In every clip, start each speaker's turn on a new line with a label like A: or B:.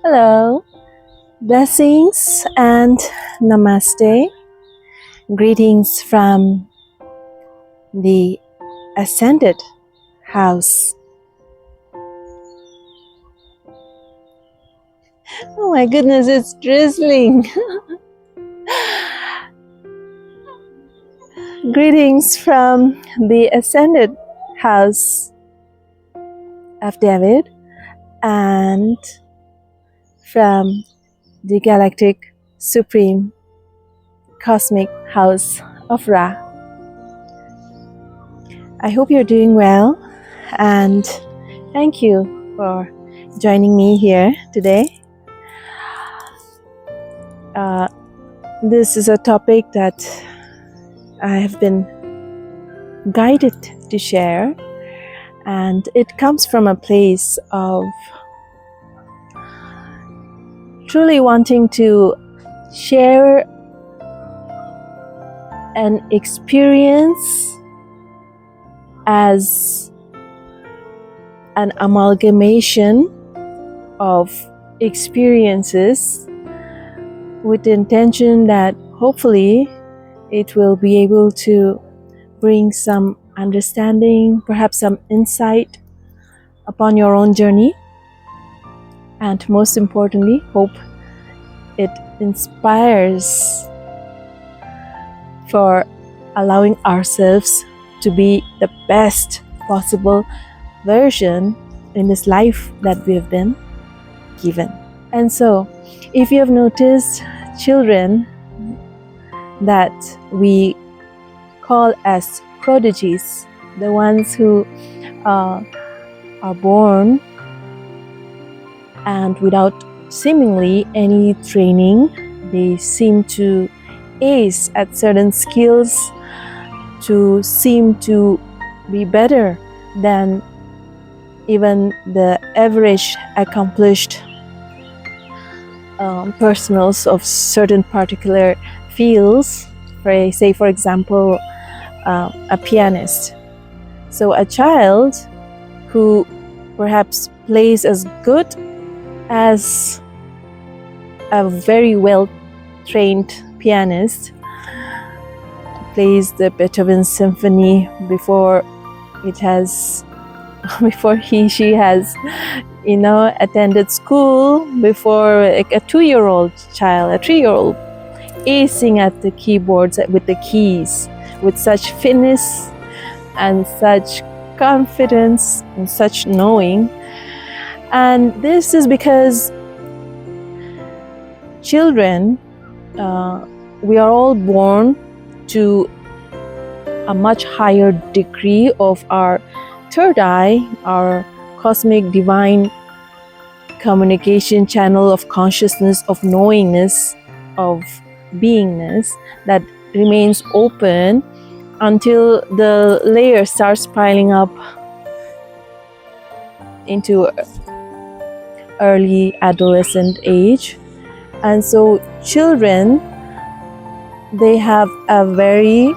A: Hello, blessings and namaste. Greetings from the Ascended House. Oh my goodness, it's drizzling. Greetings from the Ascended House of David and from the Galactic Supreme Cosmic House of Ra. I hope you're doing well, and thank you for joining me here today. This is a topic that I have been guided to share, and it comes from a place of truly wanting to share an experience as an amalgamation of experiences with the intention that hopefully it will be able to bring some understanding, perhaps some insight upon your own journey, and most importantly, hope it inspires for allowing ourselves to be the best possible version in this life that we have been given. And so, if you have noticed, children that we call as prodigies, the ones who are born and without seemingly any training, they seem to ace at certain skills, to seem to be better than even the average accomplished personals of certain particular fields. Say, for example, a pianist. So a child who perhaps plays as good as a very well trained pianist, plays the Beethoven symphony before she has attended school, before like a 2-year-old child, a 3-year-old, acing at the keyboards with the keys with such finesse and such confidence and such knowing. And this is because children, we are all born to a much higher degree of our third eye, our cosmic divine communication channel of consciousness, of knowingness, of beingness that remains open until the layer starts piling up into early adolescent age. And so children, they have a very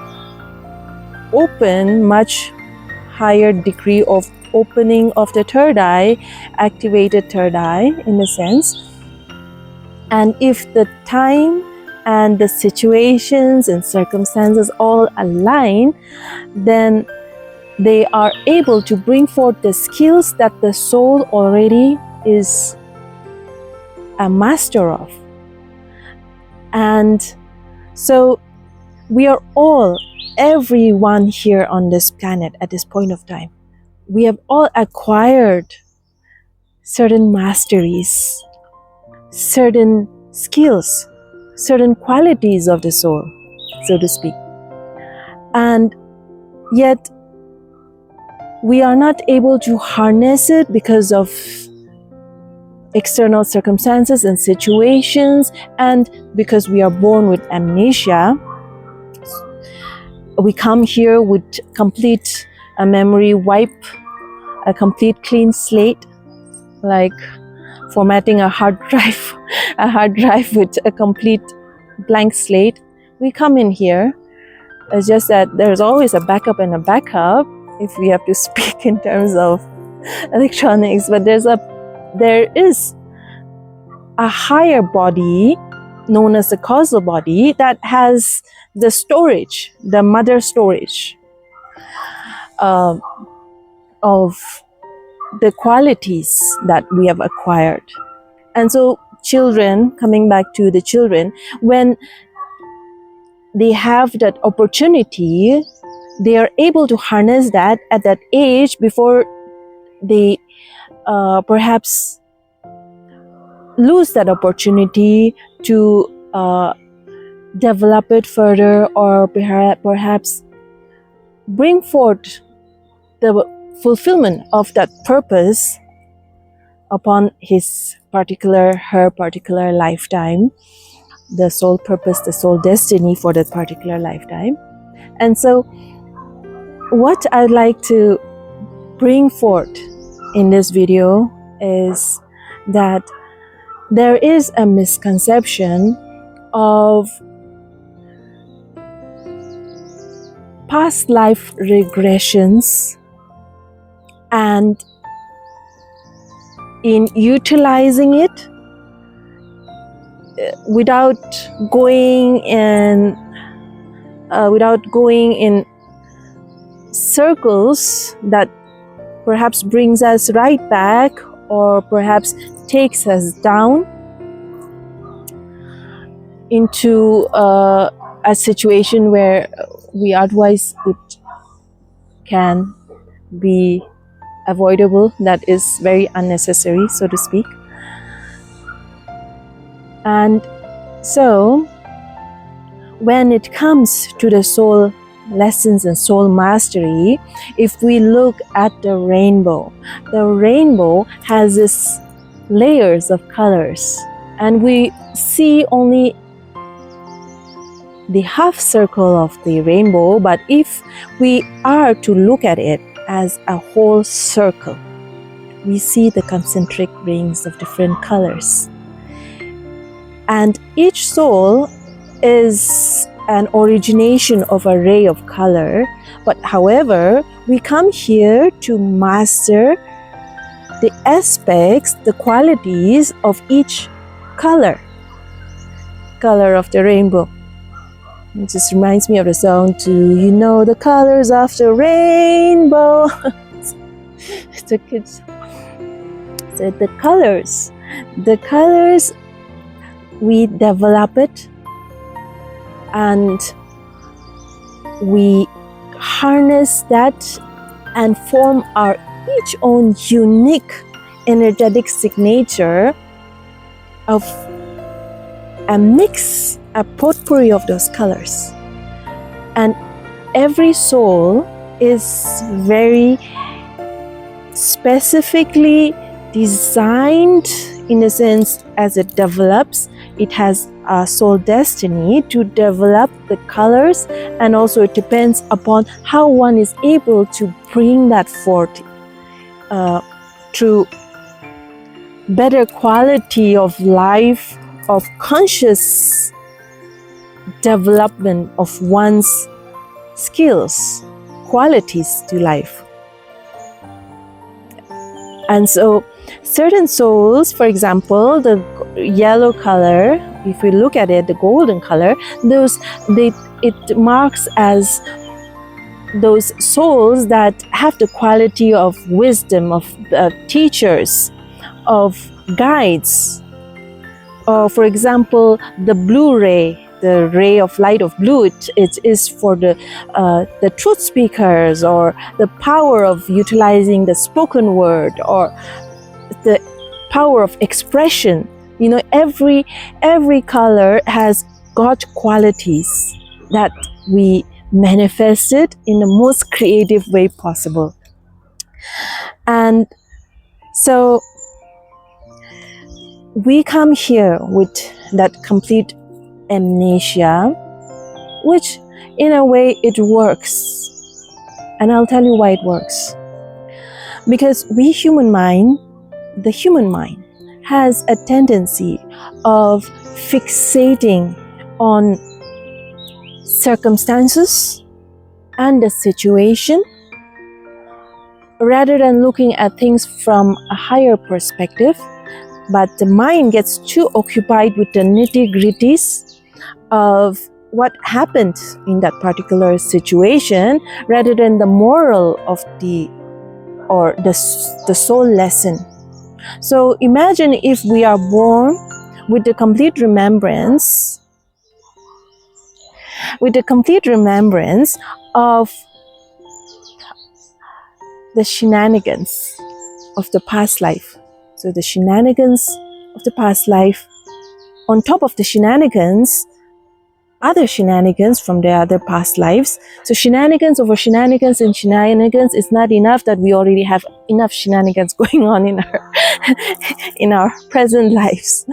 A: open, much higher degree of opening of the third eye, activated third eye in a sense. And if the time and the situations and circumstances all align, then they are able to bring forth the skills that the soul already is a master of. And so we are all, everyone here on this planet at this point of time, we have all acquired certain masteries, certain skills, certain qualities of the soul, so to speak. And yet we are not able to harness it because of external circumstances and situations, and because we are born with amnesia. We come here with complete memory wipe, a complete clean slate, like formatting a hard drive with a complete blank slate. We come in here, it's just that there's always a backup and a backup if we have to speak in terms of electronics, but there is a higher body known as the causal body that has the storage, the mother storage of the qualities that we have acquired. And so children, coming back to the children, when they have that opportunity, they are able to harness that at that age before they perhaps lose that opportunity to develop it further, or perhaps bring forth the fulfillment of that purpose upon her particular lifetime, the soul purpose, the soul destiny for that particular lifetime. And so what I'd like to bring forth in this video is that there is a misconception of past life regressions, and in utilizing it without going in circles that perhaps brings us right back, or perhaps takes us down into a situation where we otherwise can be avoidable, that is very unnecessary, so to speak. And so when it comes to the soul lessons and soul mastery, if we look at the rainbow has this layers of colors, and we see only the half circle of the rainbow. But if we are to look at it as a whole circle, we see the concentric rings of different colors, and each soul is an origination of a ray of color. But however, we come here to master the aspects, the qualities of each color of the rainbow. It just reminds me of the song, "Do you know the colors of the rainbow?" The kids said the colors, we develop it, and we harness that and form our each own unique energetic signature of a mix, a potpourri of those colors. And every soul is very specifically designed, in a sense, as it develops. It has a soul destiny to develop the colors, and also it depends upon how one is able to bring that forth through better quality of life, of conscious development of one's skills, qualities to life. And so certain souls, for example, the yellow color, if we look at it, the golden color, it marks as those souls that have the quality of wisdom, of teachers, of guides. Or for example, the blue ray, the ray of light of blue, it is for the truth speakers, or the power of utilizing the spoken word, or the power of expression. You know, every color has got qualities that we manifest it in the most creative way possible. And so we come here with that complete amnesia, which in a way it works. And I'll tell you why it works. Because the human mind has a tendency of fixating on circumstances and the situation, rather than looking at things from a higher perspective. but the mind gets too occupied with the nitty-gritties of what happened in that particular situation rather than the moral of the soul lesson. So imagine if we are born with the complete remembrance of the shenanigans of the past life. So the shenanigans of the past life, on top of the shenanigans, other shenanigans from the other past lives. So shenanigans over shenanigans and shenanigans is not enough, that we already have enough shenanigans going on in our in our present lives.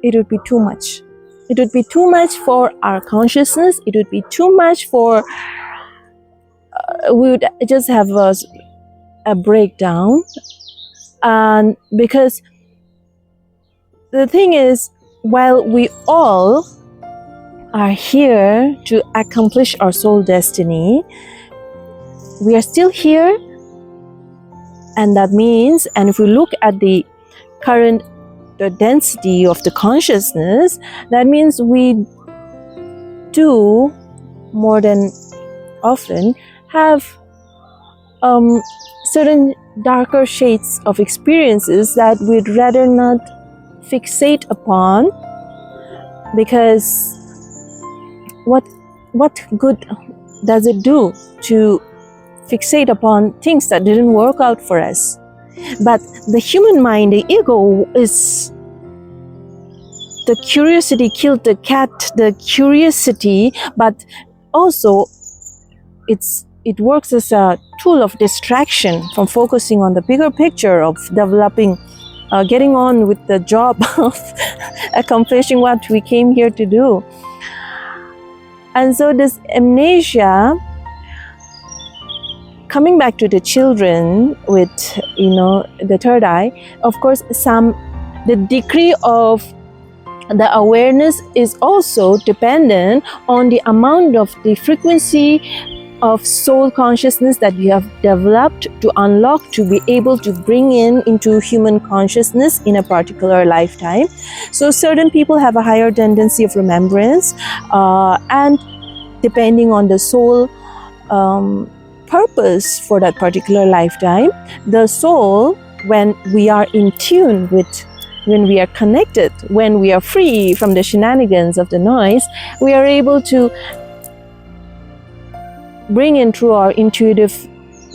A: It would be too much. It would be too much for our consciousness. It would be too much for we would just have a breakdown. And because the thing is, while we all are here to accomplish our soul destiny, we are still here, and that means, and if we look at the density of the consciousness, that means we do more than often have certain darker shades of experiences that we'd rather not fixate upon, because what good does it do to fixate upon things that didn't work out for us? But the human mind, the ego, is the curiosity killed the cat, the curiosity, but also it works as a tool of distraction from focusing on the bigger picture of developing, getting on with the job of accomplishing what we came here to do. And so this amnesia, coming back to the children with, the third eye, of course, the degree of the awareness is also dependent on the amount of the frequency of soul consciousness that you have developed to unlock, to be able to bring into human consciousness in a particular lifetime. So certain people have a higher tendency of remembrance, and depending on the soul purpose for that particular lifetime, the soul, when we are in tune with, when we are connected, when we are free from the shenanigans of the noise, we are able to bring in through our intuitive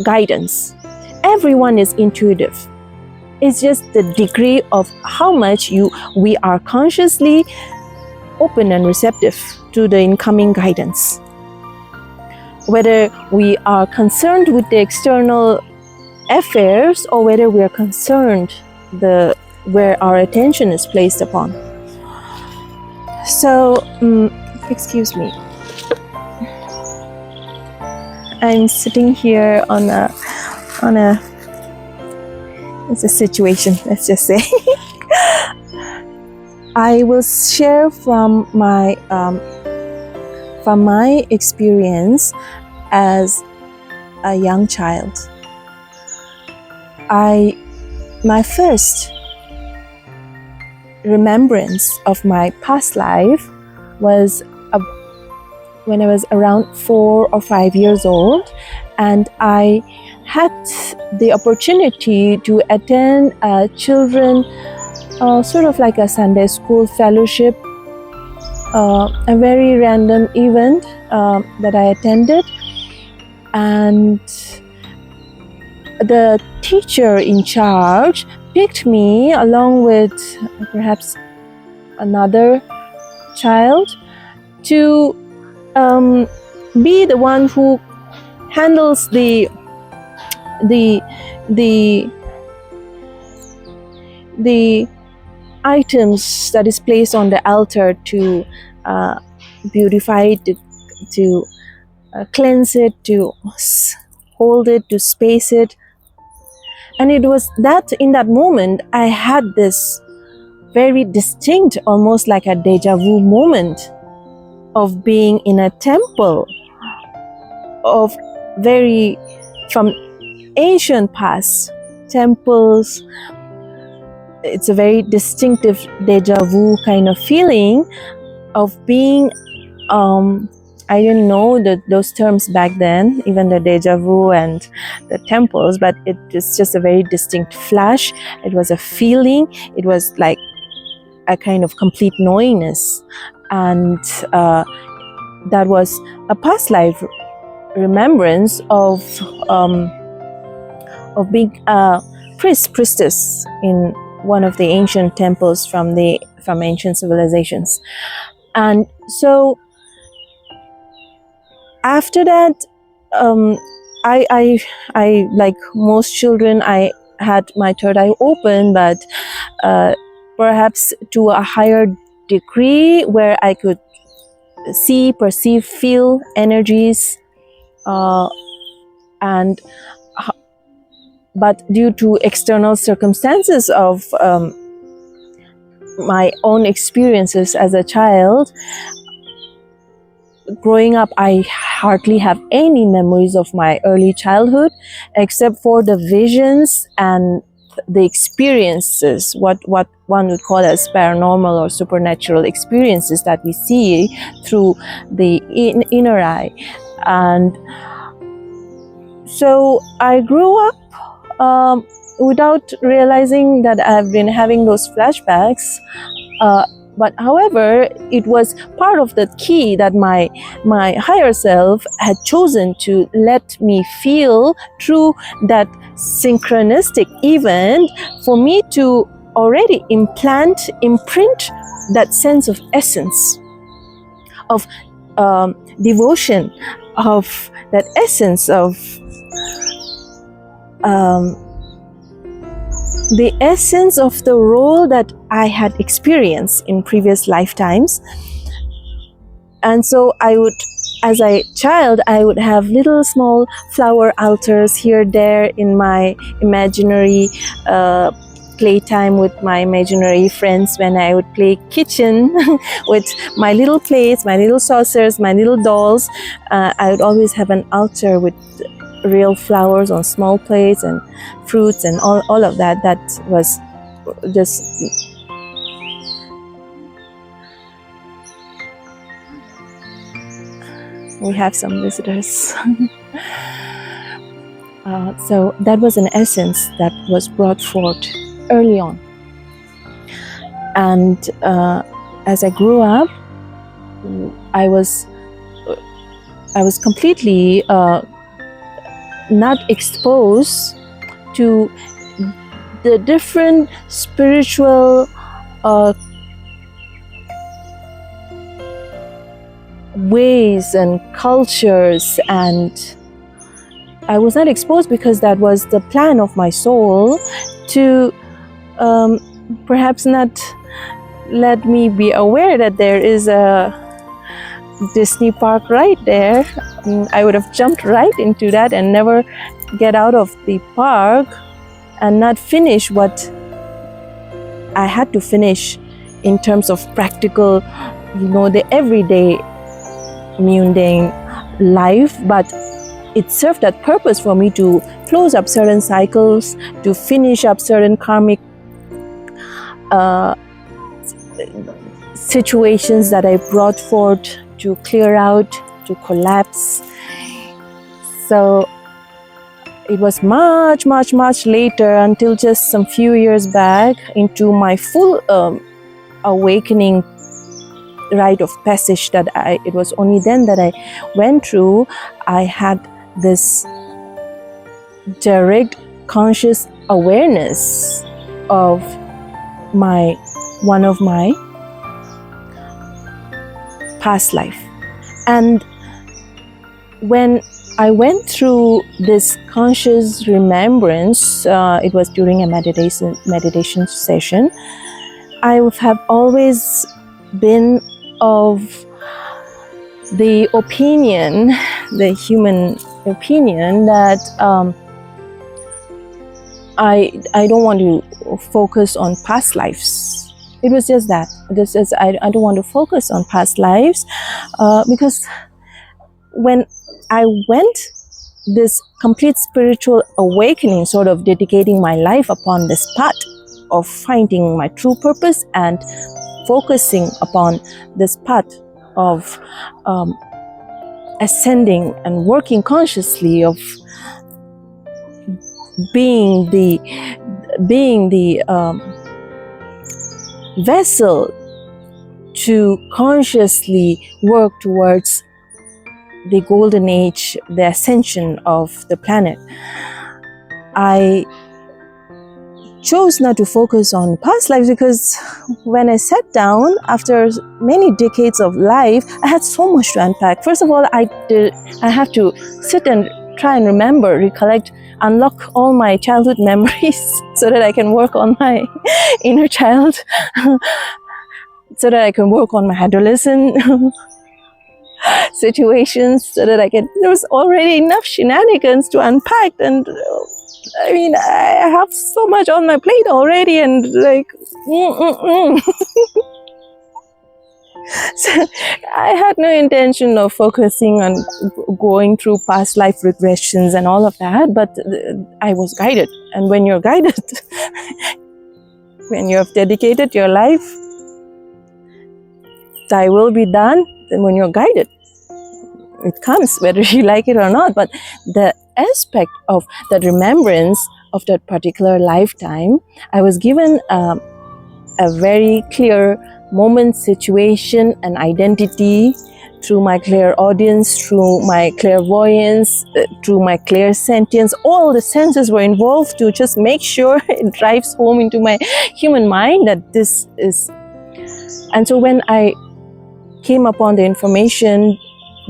A: guidance. Everyone is intuitive. It's just the degree of how much we are consciously open and receptive to the incoming guidance. Whether we are concerned with the external affairs or whether we are concerned where our attention is placed upon. So, excuse me. I'm sitting here on a it's a situation, let's just say. I will share from my experience as a young child. My first remembrance of my past life was when I was around 4 or 5 years old, and I had the opportunity to attend children, sort of like a Sunday school fellowship, a very random event that I attended, and the teacher in charge picked me along with perhaps another child to be the one who handles the items that is placed on the altar, to beautify it, to cleanse it, to hold it, to space it. And it was that in that moment I had this very distinct, almost like a deja vu moment of being in a temple of from ancient past, temples it's a very distinctive deja vu kind of feeling of being, I didn't know those terms back then, even the deja vu and the temples, but it is just a very distinct flash. It was a feeling. It was like a kind of complete knowingness. And that was a past life remembrance of being a priestess in one of the ancient temples from ancient civilizations. And so after that, I like most children, I had my third eye open, but perhaps to a higher degree, where I could see, perceive, feel energies, and but due to external circumstances of my own experiences as a child, growing up, I hardly have any memories of my early childhood, except for the visions and the experiences, what one would call as paranormal or supernatural experiences that we see through the inner eye. And so I grew up without realizing that I've been having those flashbacks. But however, it was part of the key that my higher self had chosen to let me feel through that synchronistic event, for me to already imprint that sense of essence, of devotion, of that essence of the essence of the role that I had experienced in previous lifetimes. And so I would, as a child, I would have little small flower altars here, there in my imaginary playtime with my imaginary friends, when I would play kitchen with my little plates, my little saucers, my little dolls. I would always have an altar with real flowers on small plates and fruits and all of that. That was just we have some visitors. So that was an essence that was brought forth early on. And as I grew up, I was completely not exposed to the different spiritual ways and cultures, and I was not exposed because that was the plan of my soul to perhaps not let me be aware that there is a Disney park right there. I would have jumped right into that and never get out of the park and not finish what I had to finish in terms of practical, the everyday mundane life. But it served that purpose for me to close up certain cycles, to finish up certain karmic situations that I brought forth, to clear out, to collapse. So it was much, much, much later, until just some few years back, into my full awakening rite of passage, that it was only then that I went through. I had this direct conscious awareness of one of my past life. And when I went through this conscious remembrance, it was during a meditation session, I have always been of the opinion, the human opinion, that I don't want to focus on past lives. It was just that. I don't want to focus on past lives, because when I went this complete spiritual awakening, sort of dedicating my life upon this path, of finding my true purpose and focusing upon this path of ascending and working consciously, of being the vessel to consciously work towards the golden age, the ascension of the planet. I chose not to focus on past lives because when I sat down after many decades of life, I had so much to unpack. First of all, I have to sit and try and remember, recollect, unlock all my childhood memories so that I can work on my inner child, so that I can work on my adolescent situations, so that there was already enough shenanigans to unpack, and I mean, I have so much on my plate already, and So I had no intention of focusing on going through past life regressions and all of that, but I was guided. And when you're guided, when you have dedicated your life, thy will be done, then when you're guided, it comes, whether you like it or not. But the aspect of the remembrance of that particular lifetime, I was given a very clear moment, situation, and identity through my clairaudience, through my clairvoyance, through my clairsentience. All the senses were involved to just make sure it drives home into my human mind that this is. And so when I came upon the information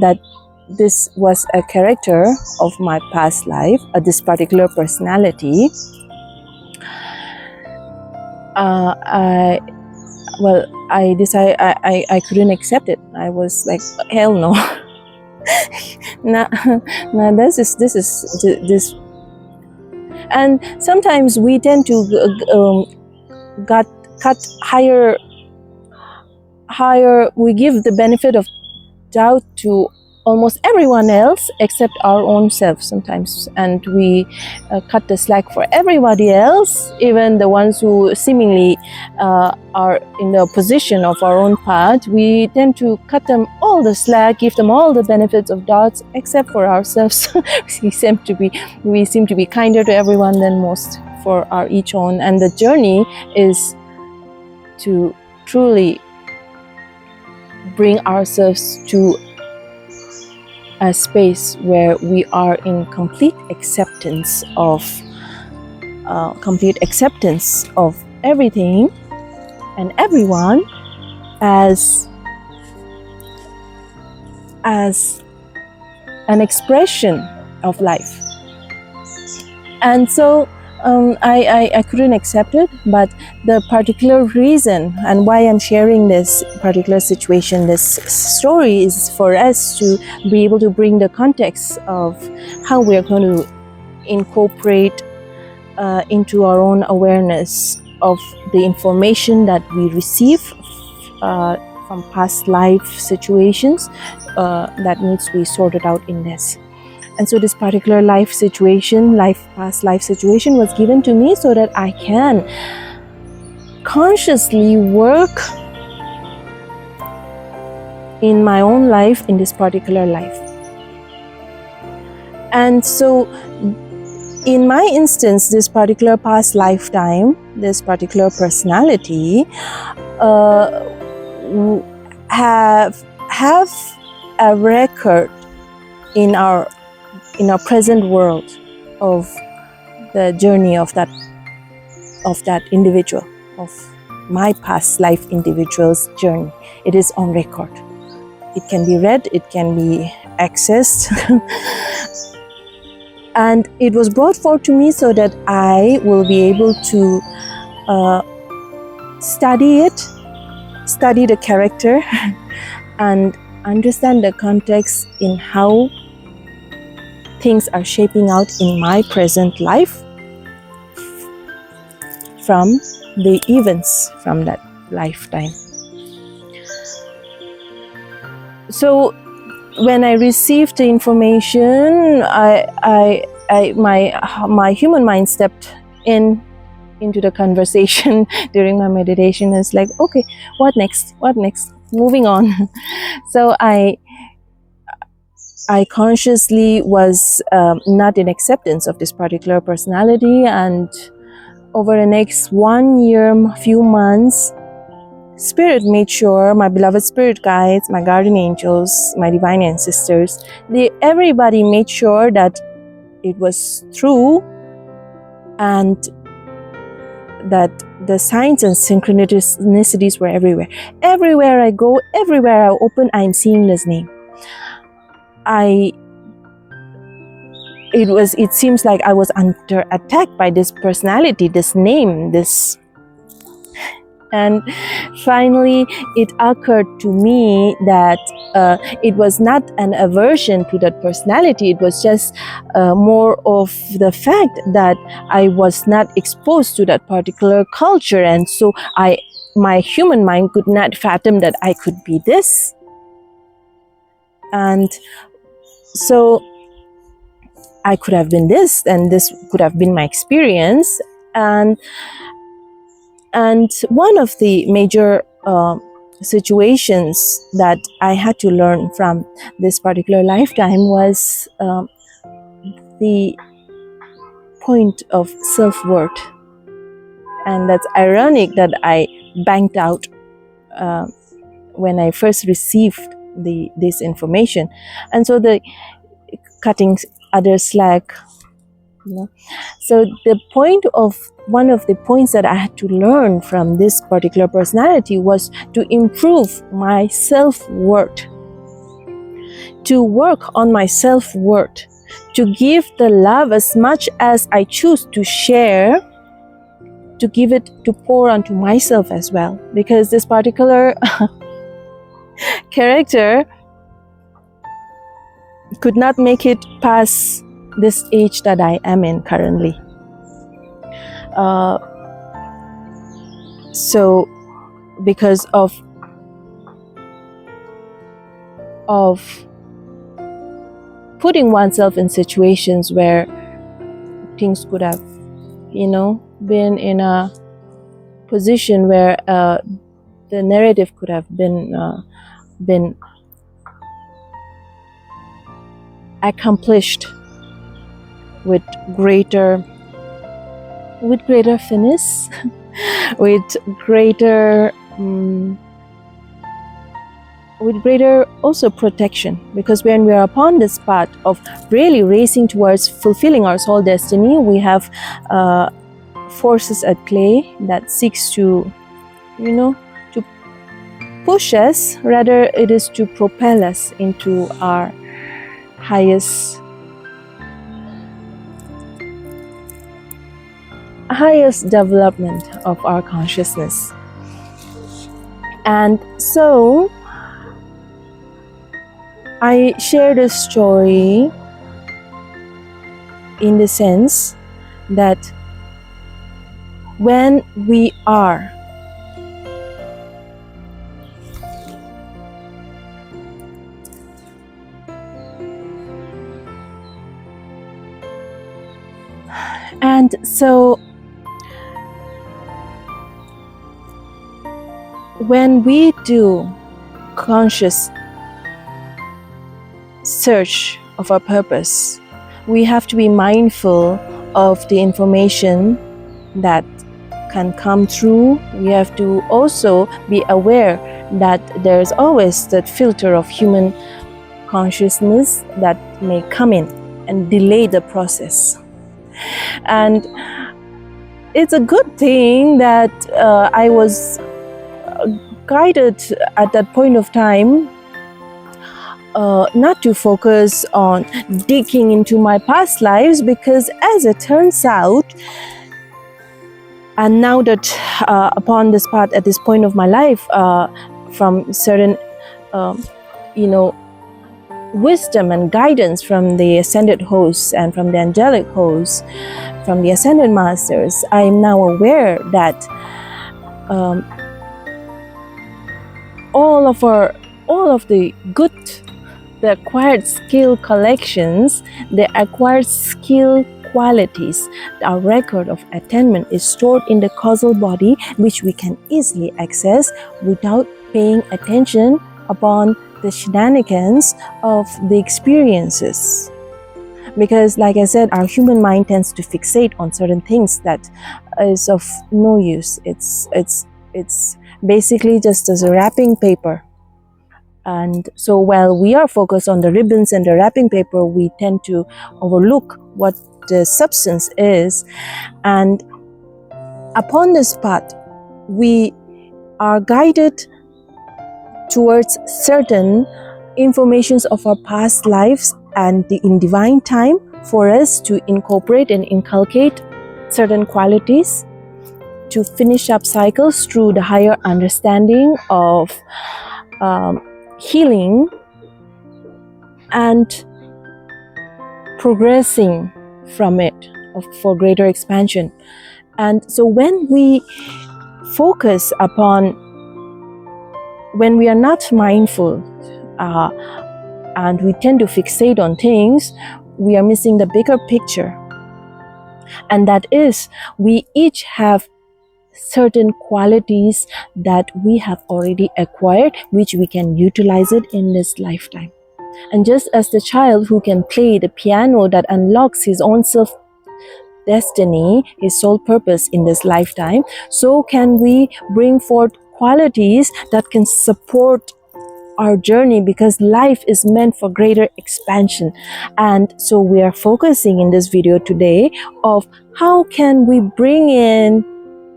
A: that this was a character of my past life, this particular personality, I decided I couldn't accept it. I was like, hell no. Nah, this is. And sometimes we tend to cut higher. We give the benefit of doubt to almost everyone else except our own self sometimes, and we cut the slack for everybody else, even the ones who seemingly are in the position of our own path. We tend to cut them all the slack, give them all the benefits of doubts except for ourselves. we seem to be kinder to everyone than most for our each own. And the journey is to truly bring ourselves to a space where we are in complete acceptance of everything and everyone as an expression of life. And so I couldn't accept it, but the particular reason and why I'm sharing this particular situation, this story, is for us to be able to bring the context of how we are going to incorporate into our own awareness of the information that we receive from past life situations that needs to be sorted out in this. And so this particular past life situation was given to me so that I can consciously work in my own life in this particular life. And so in my instance, this particular past lifetime, this particular personality have a record in our present world of the journey of that individual, of my past life individual's journey. It is on record. It can be read, it can be accessed. And it was brought forth to me so that I will be able to study the character, and understand the context in how things are shaping out in my present life from the events from that lifetime. So when I received the information, my human mind stepped in into the conversation during my meditation. It's like, okay, what next? What next? Moving on. So I consciously was not in acceptance of this particular personality, and over the next 1 year, few months, Spirit made sure, my beloved spirit guides, my guardian angels, my divine ancestors, everybody made sure that it was true, and that the signs and synchronicities were everywhere. Everywhere I go, everywhere I open, I'm seeing this name. It seems like I was under attack by this personality, this name, and finally it occurred to me that it was not an aversion to that personality. It was just more of the fact that I was not exposed to that particular culture, and so my human mind could not fathom that I could be this. And so I could have been this, and this could have been my experience. And one of the major situations that I had to learn from this particular lifetime was the point of self-worth. And that's ironic that I banked out when I first received this information. And so the cutting others slack, so one of the points that I had to learn from this particular personality was to improve my self-worth, to work on my self-worth, to give the love as much as I choose to share, to give it, to pour onto myself as well, because this particular character could not make it past this age that I am in currently. So because of putting oneself in situations where things could have, been in a position where the narrative could have been accomplished with greater finesse, with greater also protection, because when we are upon this path of really racing towards fulfilling our soul destiny, we have forces at play that seeks to to push us, rather it is to propel us into our highest development of our consciousness. And so I share this story in the sense that when we are and so when we do conscious search of our purpose, we have to be mindful of the information that can come through. We have to also be aware that there's always that filter of human consciousness that may come in and delay the process. And it's a good thing that I was guided at that point of time not to focus on digging into my past lives, because as it turns out, and now that upon this path at this point of my life, from certain wisdom and guidance from the ascended hosts and from the angelic hosts, from the ascended masters, I am now aware that all of the acquired skill collections, the acquired skill qualities. Our record of attainment is stored in the causal body, which we can easily access without paying attention upon the shenanigans of the experiences. Because, like I said, our human mind tends to fixate on certain things that is of no use. It's basically just as a wrapping paper. And so while we are focused on the ribbons and the wrapping paper, we tend to overlook what the substance is. And upon this path, we are guided towards certain informations of our past lives and in divine time for us to incorporate and inculcate certain qualities to finish up cycles through the higher understanding of healing and progressing from it for greater expansion. And so when we focus upon, when we are not mindful and we tend to fixate on things, we are missing the bigger picture. And that is, we each have certain qualities that we have already acquired, which we can utilize it in this lifetime. And just as the child who can play the piano that unlocks his own self destiny, his sole purpose in this lifetime, so can we bring forth qualities that can support our journey, because life is meant for greater expansion. And so we are focusing in this video today of how can we bring in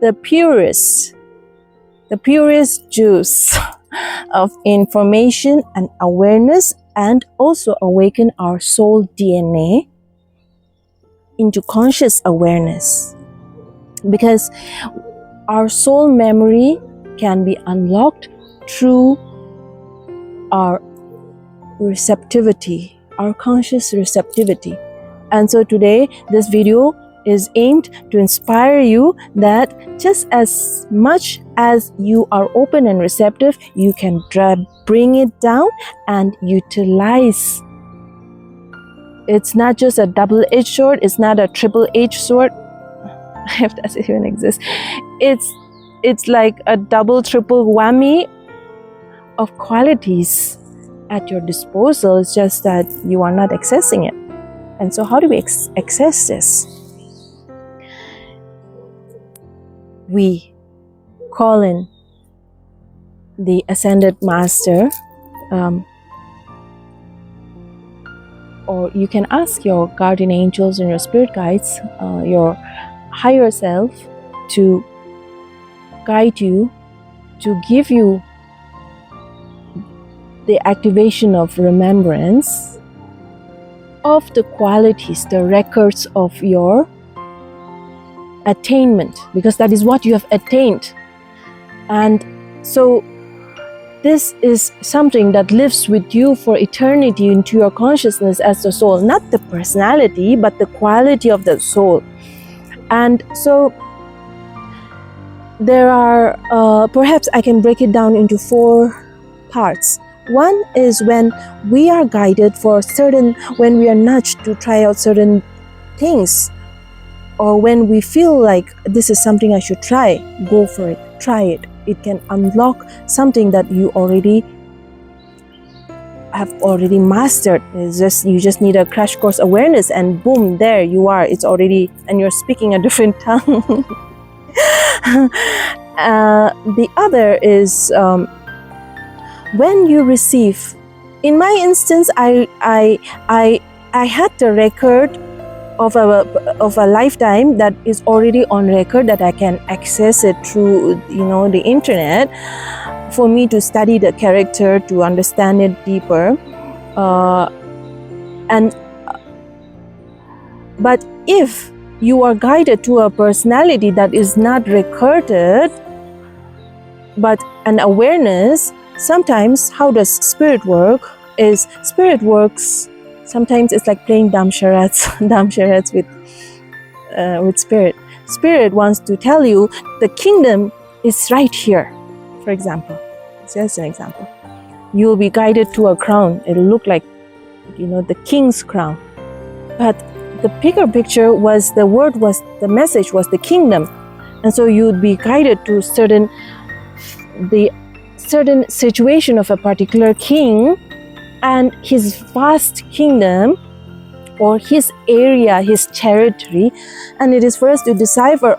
A: the purest juice of information and awareness, and also awaken our soul DNA into conscious awareness. Because our soul memory can be unlocked through our receptivity, our conscious receptivity. And so today, this video is aimed to inspire you that just as much as you are open and receptive, you can bring it down and utilize. It's not just a double-edged sword, it's not a triple-edged sword, if that even exists. It's like a double, triple whammy of qualities at your disposal. It's just that you are not accessing it. And so how do we access this? We call in the Ascended Master, or you can ask your guardian angels and your spirit guides, your higher self, to guide you, to give you the activation of remembrance of the qualities, the records of your attainment, because that is what you have attained. And so this is something that lives with you for eternity into your consciousness as the soul, not the personality, but the quality of the soul. And so there are, perhaps I can break it down into 4 parts. One is when we are guided for certain, when we are nudged to try out certain things, or when we feel like this is something I should try, go for it, try it. It can unlock something that you have already mastered. You just need a crash course awareness, and boom, there you are. It's already, and you're speaking a different tongue. The other is when you receive. In my instance, I had the record of a lifetime that is already on record, that I can access it through the internet, for me to study the character, to understand it deeper. But if you are guided to a personality that is not recorded, but an awareness, sometimes how does spirit work is, spirit works, sometimes it's like playing dumb charades with spirit. Spirit wants to tell you the kingdom is right here, for example. Just an example. You will be guided to a crown. It'll look like, the king's crown. But the bigger picture was the message was the kingdom. And so you'd be guided to the certain situation of a particular king and his vast kingdom, or his area, his territory. And it is for us to decipher,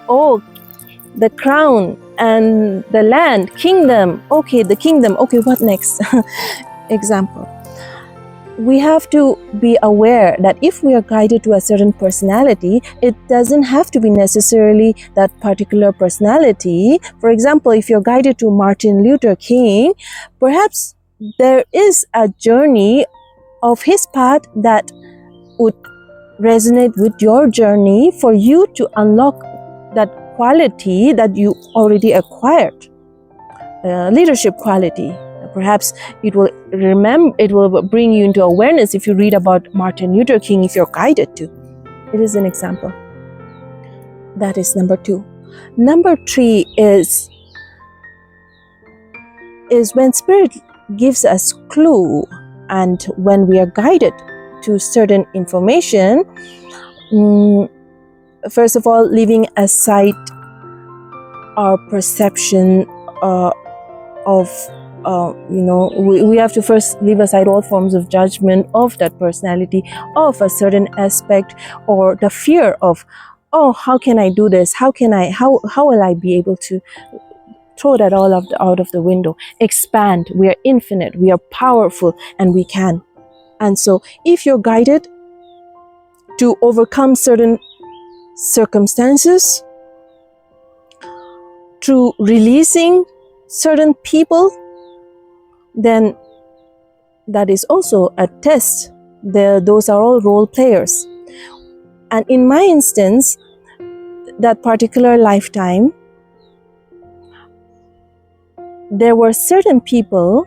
A: the crown and the land, kingdom, okay, the kingdom, okay, what next? Example. We have to be aware that if we are guided to a certain personality, it doesn't have to be necessarily that particular personality. For example, if you're guided to Martin Luther King, perhaps there is a journey of his path that would resonate with your journey for you to unlock that quality that you already acquired, leadership quality. Perhaps it will bring you into awareness if you read about Martin Luther King, if you're guided to. It is an example. That is number 2. Number 3 is when Spirit gives us clue, and when we are guided to certain information, first of all, leaving aside our perception of we have to first leave aside all forms of judgment of that personality, of a certain aspect, or the fear of, how can I do this? How will I be able to throw that all out of the window? Expand. We are infinite. We are powerful, and we can. And so if you're guided to overcome certain circumstances through releasing certain people, then that is also a test. Those are all role players. And in my instance, that particular lifetime, there were certain people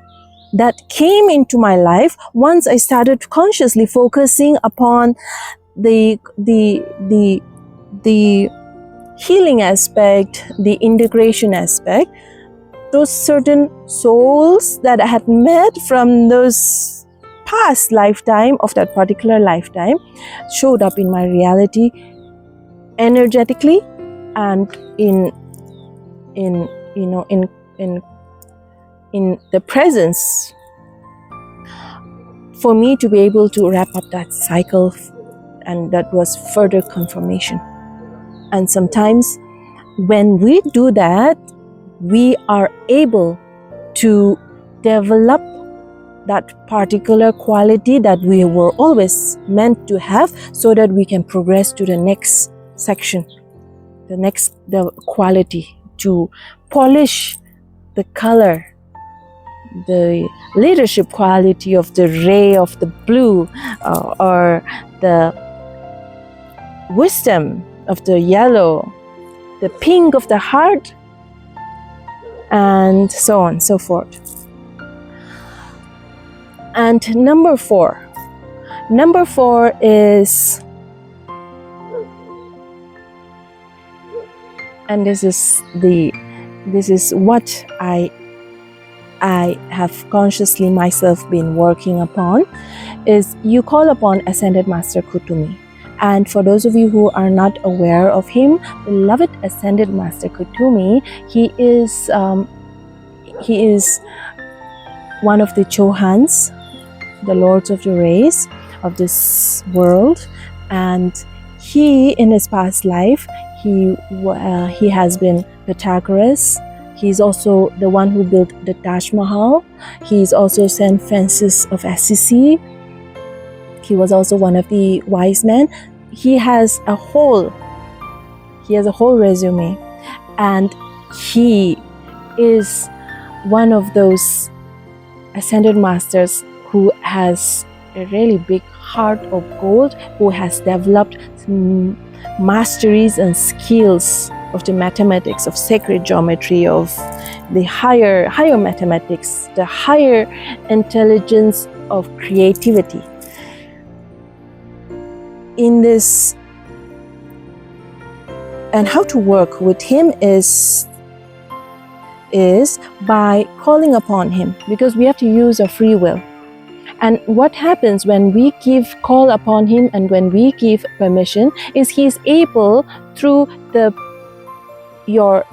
A: that came into my life once I started consciously focusing upon the healing aspect, the integration aspect. Those certain souls that I had met from those past lifetime of that particular lifetime showed up in my reality energetically and in the presence, for me to be able to wrap up that cycle, and that was further confirmation. And sometimes when we do that, we are able to develop that particular quality that we were always meant to have, so that we can progress to the next section, the quality, to polish the color, the leadership quality of the ray of the blue, or the wisdom of the yellow, the pink of the heart, and so on and so forth. And number 4 is, and this is what I have consciously myself been working upon, is you call upon Ascended Master Kutumi. And for those of you who are not aware of him, beloved Ascended Master Kutumi, he is one of the Chohans, the lords of the race of this world. And he, in his past life, he has been Pythagoras. He's also the one who built the Taj Mahal. He's also Saint Francis of Assisi. He was also one of the wise men. He has a whole resume, and he is one of those ascended masters who has a really big heart of gold, who has developed masteries and skills of the mathematics, of sacred geometry, of the higher mathematics, the higher intelligence of creativity. In this, and how to work with him is by calling upon him, because we have to use our free will. And what happens when we call upon him and when we give permission is he is able, through your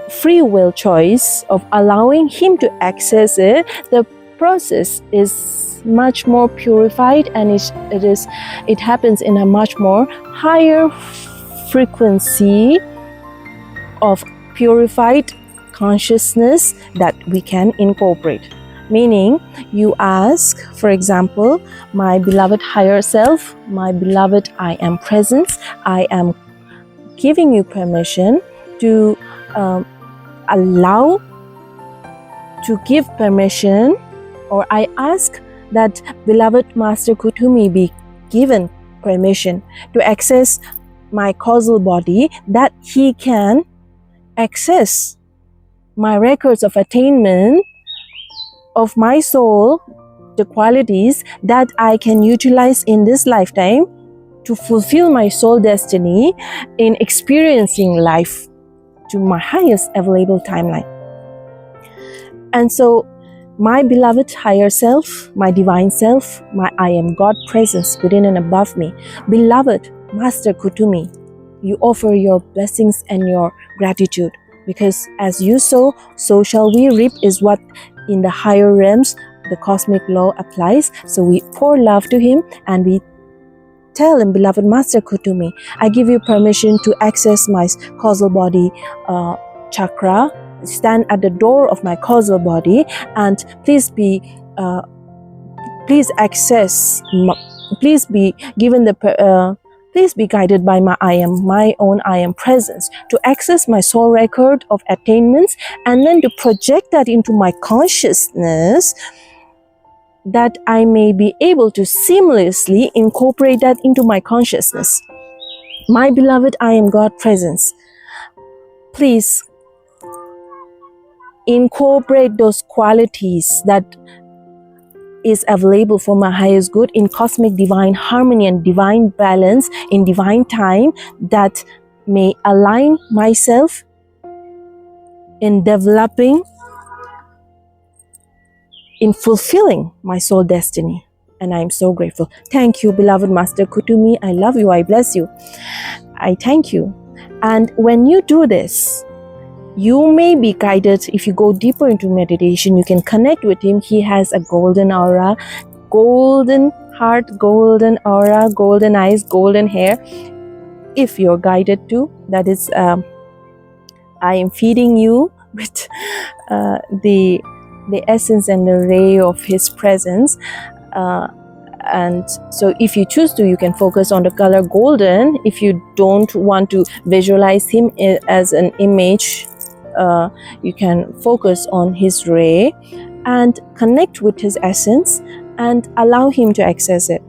A: free will choice of allowing him to access it, the process is much more purified, and it happens in a much more higher frequency of purified consciousness that we can incorporate. Meaning, you ask, for example, my beloved higher self, my beloved I am presence, I am giving you permission to give permission, or I ask that beloved Master Kutumi be given permission to access my causal body, that he can access my records of attainment of my soul, the qualities that I can utilize in this lifetime to fulfill my soul destiny in experiencing life to my highest available timeline. And so my beloved higher self, my divine self, my I am God presence within and above me, beloved Master Kutumi, you offer your blessings and your gratitude, because as you sow, so shall we reap, is what in the higher realms the cosmic law applies. So we pour love to him and we tell him, beloved Master Kutumi, I give you permission to access my causal body chakra, stand at the door of my causal body, and please be guided by my own I am presence to access my soul record of attainments, and then to project that into my consciousness, that I may be able to seamlessly incorporate that into my consciousness. My beloved I am God presence, please incorporate those qualities that is available for my highest good in cosmic divine harmony and divine balance in divine time, that may align myself in developing, in fulfilling my soul destiny. And I'm so grateful. Thank you, beloved Master Kutumi. I love you. I bless you. I thank you. And when you do this, you may be guided. If you go deeper into meditation, you can connect with him. He has a golden aura, golden heart, golden aura, golden eyes, golden hair. If you're guided to, that is, I am feeding you with the essence and the ray of his presence. And so if you choose to, you can focus on the color golden. If you don't want to visualize him as an image, you can focus on his ray and connect with his essence and allow him to access it.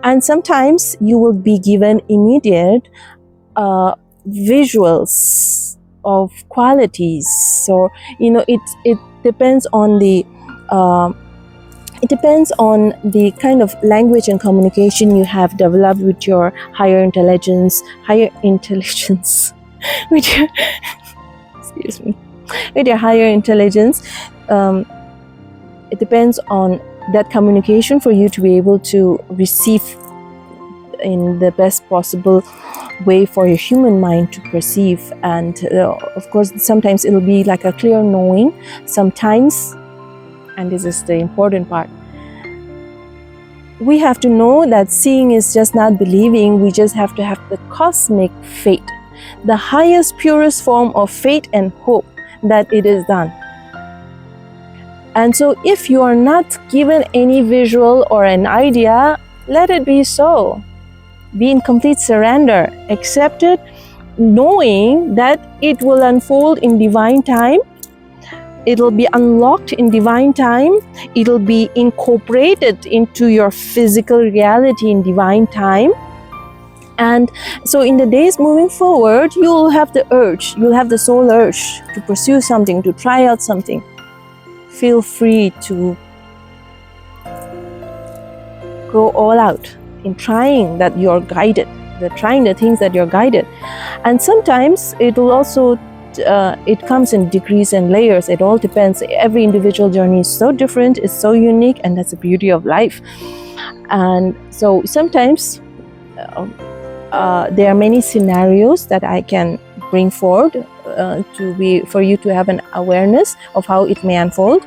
A: And sometimes you will be given immediate visuals of qualities. So it depends on the kind of language and communication you have developed with your higher intelligence, with your with your higher intelligence. It depends on that communication for you to be able to receive in the best possible way for your human mind to perceive. And of course, sometimes it'll be like a clear knowing. Sometimes, and this is the important part, we have to know that seeing is just not believing. We just have to have the cosmic faith, the highest, purest form of faith and hope that it is done. And so if you are not given any visual or an idea, let it be so. Be in complete surrender. Accept it, knowing that it will unfold in divine time. It'll be unlocked in divine time. It'll be incorporated into your physical reality in divine time. And so in the days moving forward, you'll have the urge, you'll have the soul urge to pursue something, to try out something. Feel free to go all out in trying that you're guided, trying the things that you're guided. And sometimes it will also it comes in degrees and layers. It all depends. Every individual journey is so different, it's so unique, and that's the beauty of life. And so sometimes there are many scenarios that I can bring forward for you to have an awareness of how it may unfold.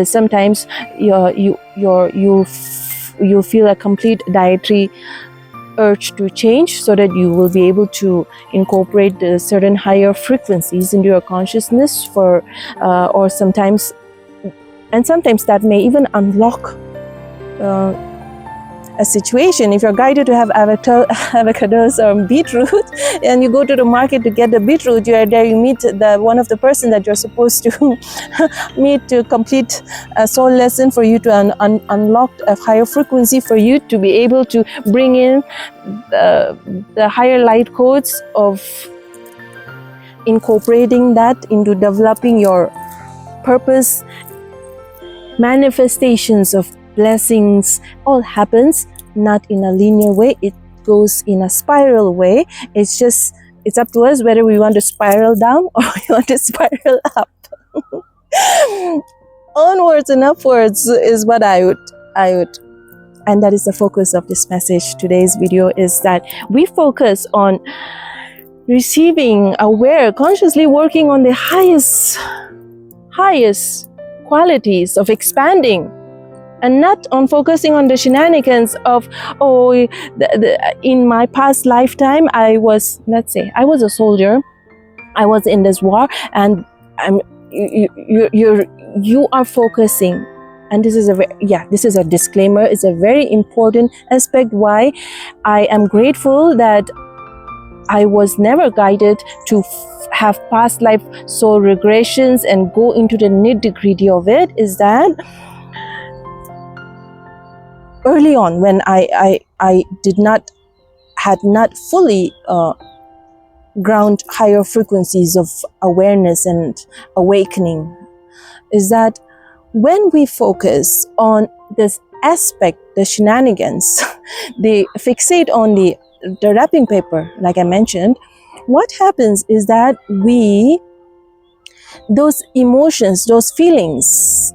A: Sometimes you feel a complete dietary urge to change, so that you will be able to incorporate certain higher frequencies into your consciousness or sometimes that may even unlock a situation. If you're guided to have avocados or beetroot, and you go to the market to get the beetroot, you are there, you meet one of the person that you're supposed to meet to complete a soul lesson for you to unlock a higher frequency, for you to be able to bring in the higher light codes of incorporating that into developing your purpose. Manifestations of blessings all happens not in a linear way, it goes in a spiral way. It's up to us whether we want to spiral down or we want to spiral up. Onwards and upwards is what I would, and that is the focus of this message. Today's video is that we focus on receiving, aware, consciously working on the highest qualities of expanding, and not on focusing on the shenanigans of, in my past lifetime, I was a soldier, I was in this war, and you are focusing, and this is a disclaimer, it's a very important aspect why I am grateful that I was never guided to have past life soul regressions and go into the nitty-gritty of it, is that early on, when I had not fully ground higher frequencies of awareness and awakening, is that when we focus on this aspect, the shenanigans, they fixate on the wrapping paper, like I mentioned, what happens is that those emotions, those feelings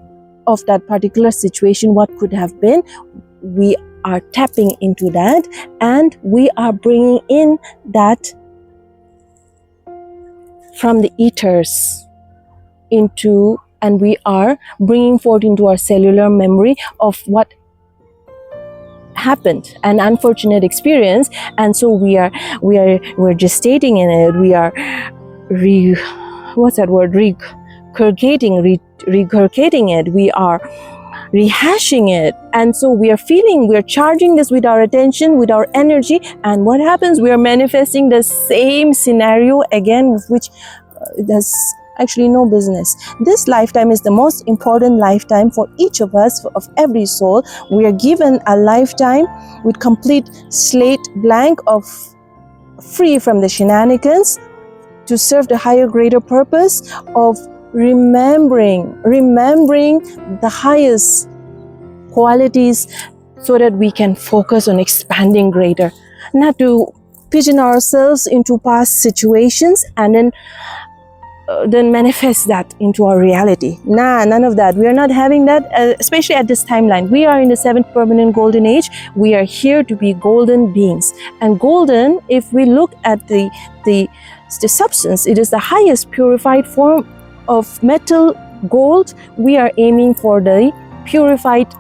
A: of that particular situation, what could have been, we are tapping into that, and we are bringing in that from the ethers and we are bringing forth into our cellular memory of what happened, an unfortunate experience, and so we're gestating in it, we are regurgitating it, we are rehashing it, and so we are charging this with our attention, with our energy, and what happens, we are manifesting the same scenario again, with which there's actually no business. This lifetime is the most important lifetime for each of us, of every soul. We are given a lifetime with complete slate blank, of free from the shenanigans, to serve the higher, greater purpose of remembering the highest qualities, so that we can focus on expanding greater, not to pigeon ourselves into past situations and then manifest that into our reality. None of that. We are not having that, especially at this timeline. We are in the 7th permanent golden age. We are here to be golden beings. And golden, if we look at the substance, it is the highest purified form of metal, gold. We are aiming for the purified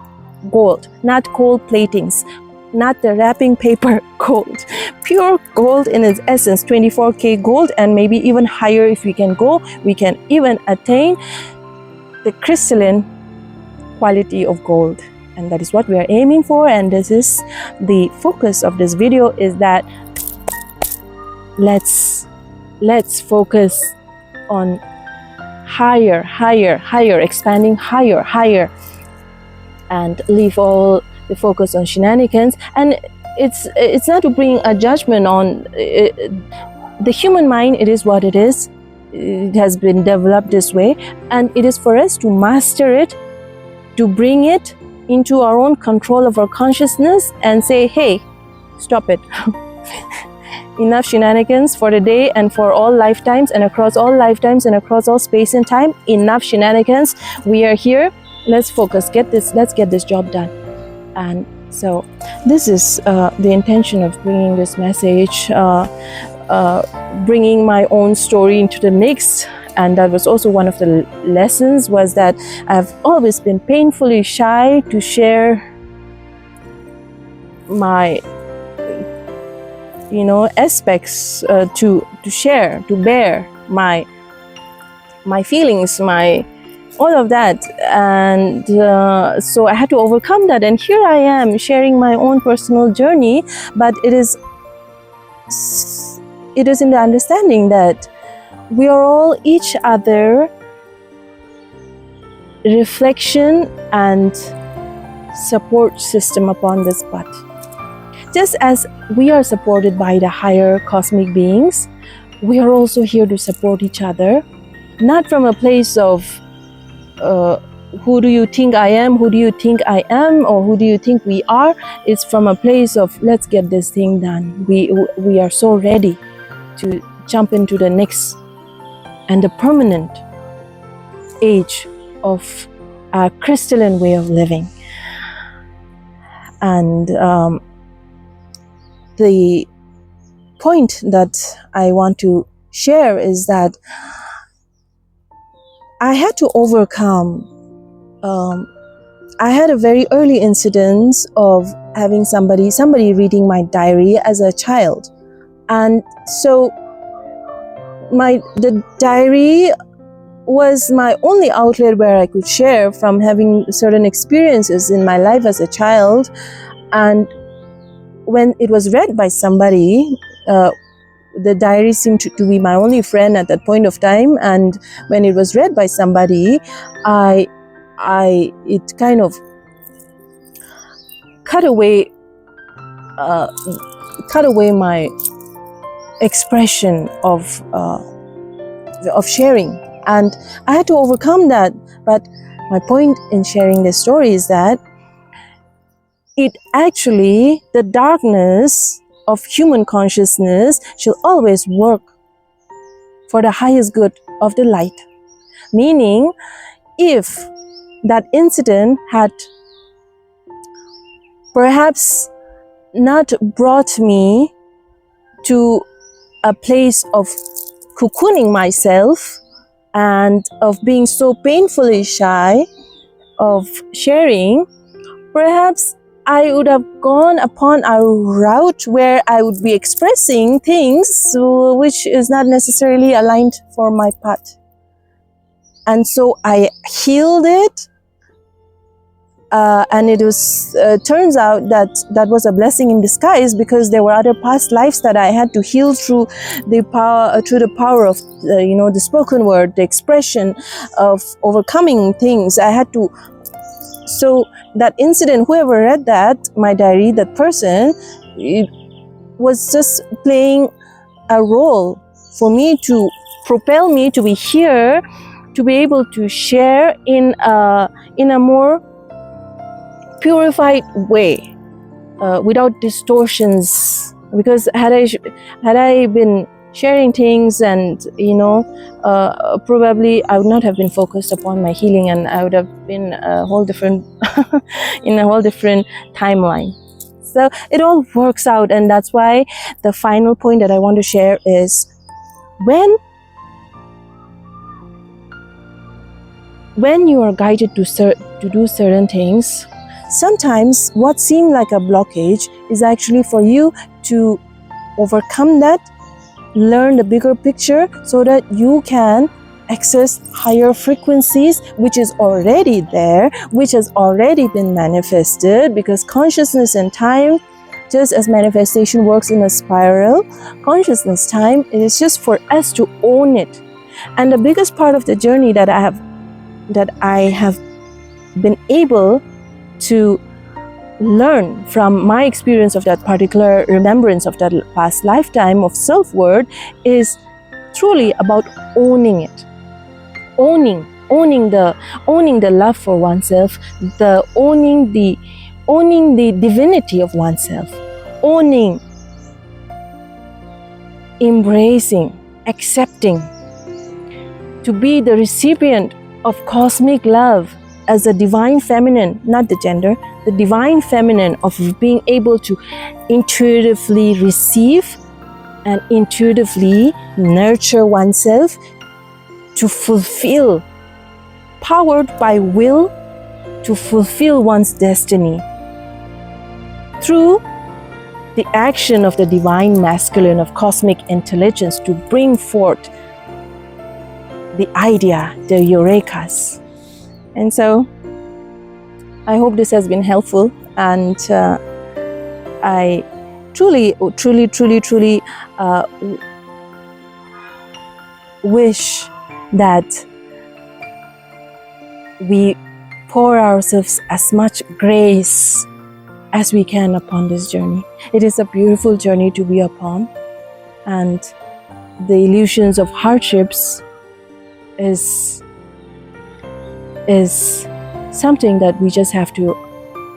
A: gold, not gold platings, not the wrapping paper gold. Pure gold in its essence, 24K gold, and maybe even higher if we can go. We can even attain the crystalline quality of gold, and that is what we are aiming for. And this is the focus of this video, is that let's focus on higher, expanding higher, and leave all the focus on shenanigans. And it's not to bring a judgment on the human mind. It is what it is. It has been developed this way, and it is for us to master it, to bring it into our own control of our consciousness and say, hey, stop it. Enough shenanigans for the day and for all lifetimes and across all lifetimes and across all space and time. Enough shenanigans. We are here. Let's focus. Let's get this job done. And so this is the intention of bringing this message, bringing my own story into the mix. And that was also one of the lessons, was that I've always been painfully shy to share my aspects, to share, to bear my feelings, all of that. And so I had to overcome that, and here I am sharing my own personal journey. But it is in the understanding that we are all each other reflection and support system upon this path. Just as we are supported by the higher cosmic beings, we are also here to support each other, not from a place of who do you think I am, who do you think I am, or who do you think we are. It's from a place of let's get this thing done. We are so ready to jump into the next and the permanent age of a crystalline way of living. And the point that I want to share is that I had to overcome, I had a very early incidence of having somebody reading my diary as a child. And so the diary was my only outlet where I could share from having certain experiences in my life as a child. And when it was read by somebody, the diary seemed to be my only friend at that point of time. And when it was read by somebody, it kind of cut away my expression of sharing, and I had to overcome that. But my point in sharing this story is that the darkness of human consciousness shall always work for the highest good of the light. Meaning, if that incident had perhaps not brought me to a place of cocooning myself and of being so painfully shy of sharing, perhaps I would have gone upon a route where I would be expressing things which is not necessarily aligned for my path. And so I healed it, and it was turns out that was a blessing in disguise, because there were other past lives that I had to heal through the power of the spoken word, the expression of overcoming things. I had to. So that incident, whoever read that, my diary, that person, it was just playing a role for me to propel me to be here, to be able to share in a more purified way, without distortions. Because had I been sharing things and probably I would not have been focused upon my healing, and I would have been a whole different in a whole different timeline. So it all works out, and that's why the final point that I want to share is when you are guided to do certain things, sometimes what seemed like a blockage is actually for you to overcome that, learn the bigger picture, so that you can access higher frequencies, which is already there, which has already been manifested. Because consciousness and time, just as manifestation works in a spiral, consciousness time, it is just for us to own it. And the biggest part of the journey that I have been able to learn from my experience of that particular remembrance of that past lifetime of self-worth is truly about owning it, owning the love for oneself, owning the divinity of oneself, owning embracing, accepting, to be the recipient of cosmic love as the divine feminine, not the gender, the divine feminine of being able to intuitively receive and intuitively nurture oneself to fulfill, powered by will, to fulfill one's destiny through the action of the divine masculine of cosmic intelligence to bring forth the idea, the Eurekas. And so I hope this has been helpful, and I truly wish that we pour ourselves as much grace as we can upon this journey. It is a beautiful journey to be upon, and the illusions of hardships is something that we just have to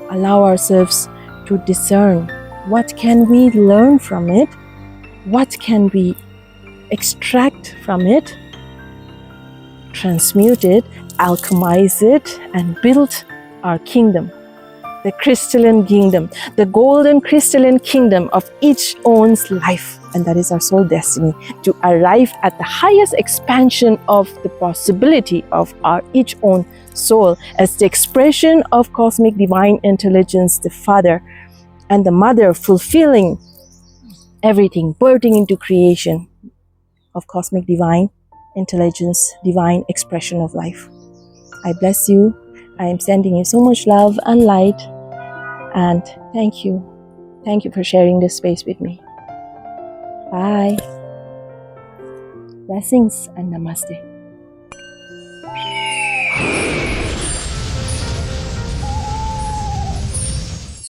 A: allow ourselves to discern. What can we learn from it? What can we extract from it, transmute it, alchemize it, and build our kingdom, the crystalline kingdom, the golden crystalline kingdom of each own's life. And that is our soul destiny, to arrive at the highest expansion of the possibility of our each own soul as the expression of cosmic divine intelligence, the Father and the Mother, fulfilling everything, birthing into creation of cosmic divine intelligence, divine expression of life. I bless you. I am sending you so much love and light, and thank you. Thank you for sharing this space with me. Bye. Blessings and namaste.